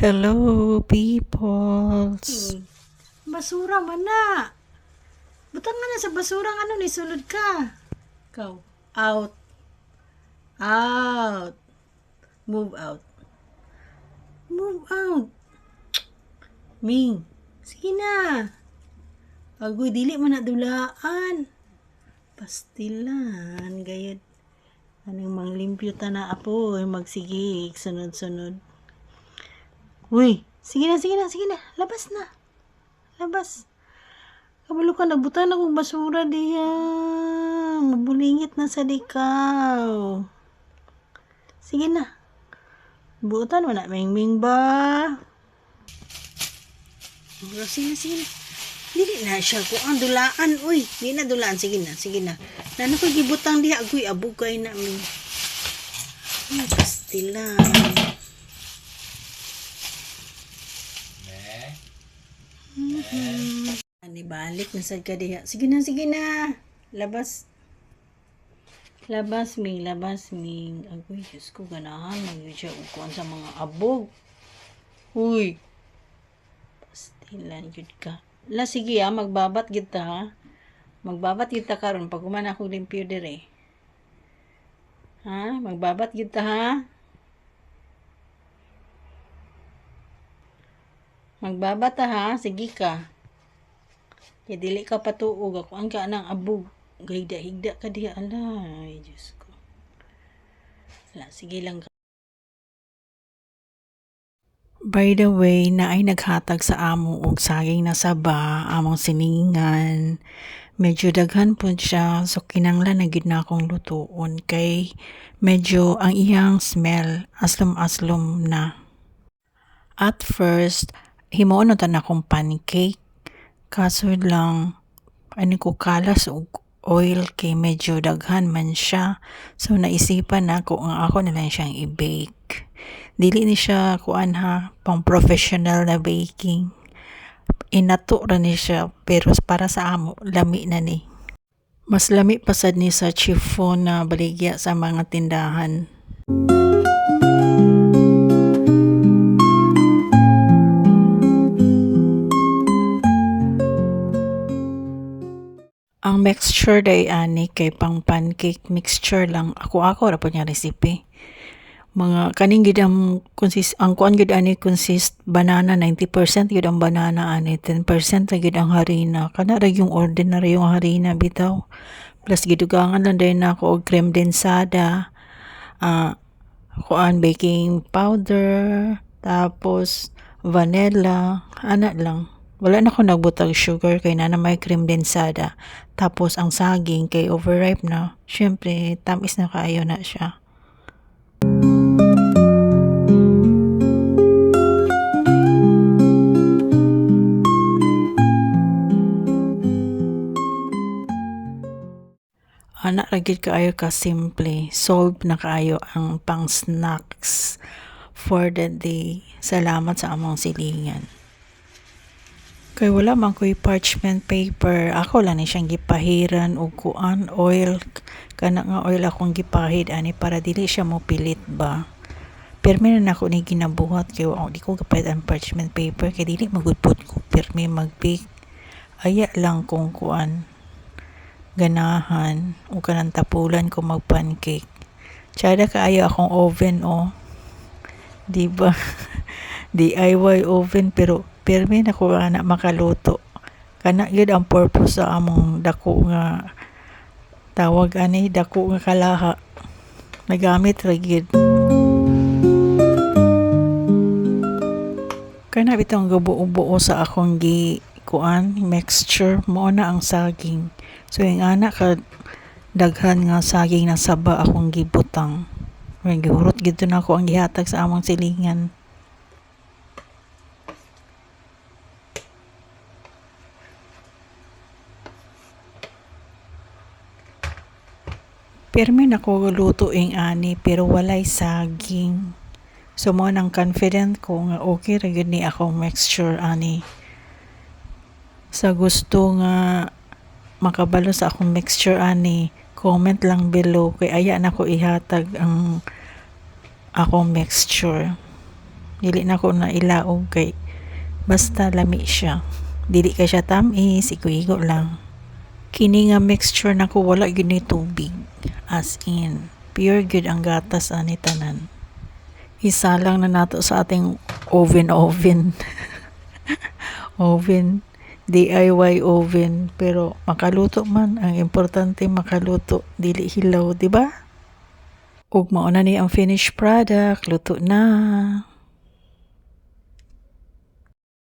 Hello, peoples. Basura man na. Butang nga na sa basura ano ni sulod ka. Ikaw. Out. Out. Move out. Move out. Ming. Sige na. Agoy, dili man na dulaan. Pastilan. Gayad. Anong manglimpyo ta na apo. Magsigig. Sunod-sunod. Uy. Sige na. Labas na. Labas. Kabalo ka, nagbutan akong basura diya. Mabulingit na sa dikaw. Sige na. Buutan mo na, Ming ba? Sige na. Dili na siya ko ang dulaan. Uy, di na dulaan. Sige na. Nano ko gibutang diya. Agoy, abugay na, Ming. Ay, pastilan. Balik na sad ka diha. Sige na. Labas, Ming. Agoy, Diyos ko, ganahan. Mag-yun siya ukuan sa mga abog. Uy. Pastilan, yun ka. Sige magbabat kita ha. Magbabat kita karon pag kuman ako limpyo dire. Ha? Magbabat kita ha. Magbabat ha. Sige ka. Kaya dili ka patuog ako ang ka ng abog. Gahigda ka diya. Alay, Diyos ko. Sige lang ka. By the way, na ay naghatag sa amo og saging na saba, among siningan. Medyo daghan po siya, so kinanglan na gid na akong lutuon kay medyo ang iyang smell aslom-aslom na. At first, himuon na akong pancake. Kaso lang, ko kalas og oil kay medyo daghan man siya. So naisipan na ko ang ako na lang siyang i-bake. Dili ni siya kuan ha, pang professional na baking. Inato ra ni siya pero para sa amo lami na ni. Mas lami pa sad ni sa chiffon na baligya sa mga tindahan. Ang mixture day ani kay pang pancake mixture lang. Ako ra po niya recipe. Mga kaning gid ang kuan gid ani consist banana 90% gid ang banana ani 10% ra gid ang harina. Kana ra yung ordinary yung harina bitaw. Plus gidugangan lang din ako og creme densada. Kuan baking powder, tapos vanilla, ana lang. Wala na ko nagbutag sugar kay na may cream densada. Tapos ang saging kay overripe na. Syempre, tamis na kaayo na siya. Anak ragid kaayo ka simple. Solve na kaayo ang pang snacks for the day. Salamat sa among silingan. Kay wala man ko'y parchment paper, ako lang ni siyang gipahiran og kuan oil, kana nga oil akong gipahid ani para dili siya mo pilit ba. Permi na ako ni ginabuhat kay di ko gapahid ang parchment paper kay dili magudpod ko permi mag-bake. Aya lang kung kuan ganahan o kanang tapulan ko mag-pancake. Tsada kaayo akong oven Di ba? DIY oven pero permi na ko na makaluto. Kana gyud ang purpose sa among dako nga tawag ani dako nga kalaha. Nagamit ra gyud. Kana bitong gabuo-buo sa akong kuan mixture mo na ang saging. So yung anak ka daghan nga saging na saba akong gibutang. May gihurot gid na ako ang gihatag sa among silingan. Permi na ko lutuing ani pero walay saging. So mo nang confident ko nga okay ra gyud ni akong mixture ani. Sa gusto nga makabalo sa akong mixture ani, comment lang below kay aya na ko ihatag ang akong mixture. Dili na ko na ilaog kay basta lami siya. Dili ka siya tamis, igo-igo lang. Kini nga mixture nako wala gyud ni tubig. As in, pure good ang gatas ani tanan. Isa lang na nato sa ating oven. Oven, DIY oven, pero makaluto man. Ang importante makaluto, dili hilaw, di ba? Ug mao na ni ang finished product, luto na.